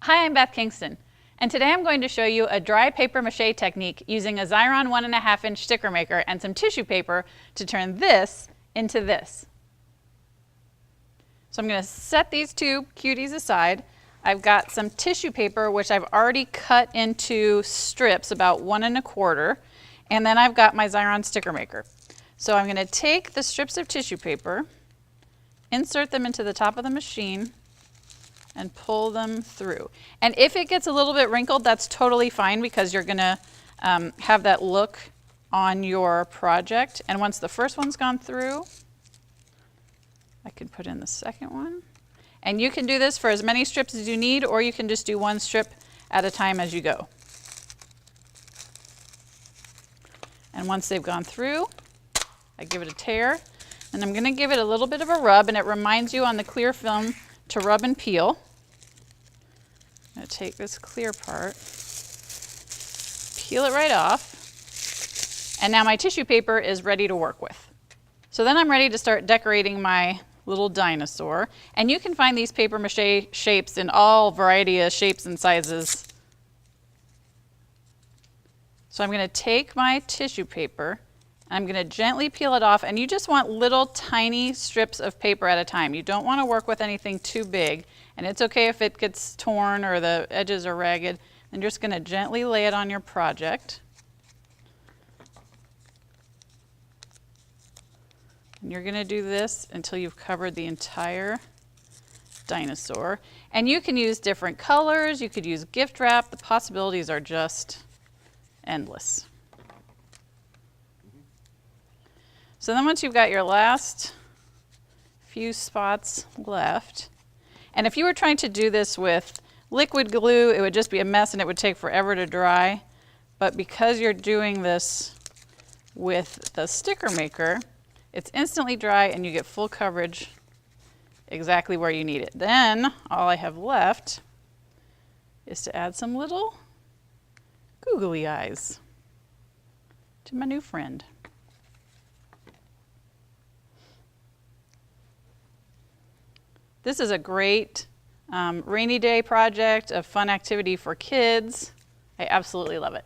Hi, I'm Beth Kingston, and today I'm going to show you a dry paper mache technique using a Xyron 1.5-inch sticker maker and some tissue paper to turn this into this. So I'm going to set these two cuties aside. I've got some tissue paper which I've already cut into strips about 1 1/4, and then I've got my Xyron sticker maker. So I'm going to take the strips of tissue paper, insert them into the top of the machine, and pull them through. And if it gets a little bit wrinkled, that's totally fine because you're gonna have that look on your project. And once the first one's gone through, I can put in the second one. And you can do this for as many strips as you need, or you can just do one strip at a time as you go. And once they've gone through, I give it a tear, and I'm gonna give it a little bit of a rub, and it reminds you on the clear film to rub and peel. I'm going to take this clear part, peel it right off, and now my tissue paper is ready to work with. So then I'm ready to start decorating my little dinosaur, and you can find these paper mache shapes in all variety of shapes and sizes. So I'm going to take my tissue paper, I'm going to gently peel it off, and you just want little tiny strips of paper at a time. You don't want to work with anything too big, and it's okay if it gets torn or the edges are ragged. And you're just going to gently lay it on your project. And you're going to do this until you've covered the entire dinosaur. And you can use different colors, you could use gift wrap. The possibilities are just endless. So then once you've got your last few spots left, and if you were trying to do this with liquid glue, it would just be a mess and it would take forever to dry. But because you're doing this with the sticker maker, it's instantly dry and you get full coverage exactly where you need it. Then all I have left is to add some little googly eyes to my new friend. This is a great rainy day project, a fun activity for kids. I absolutely love it.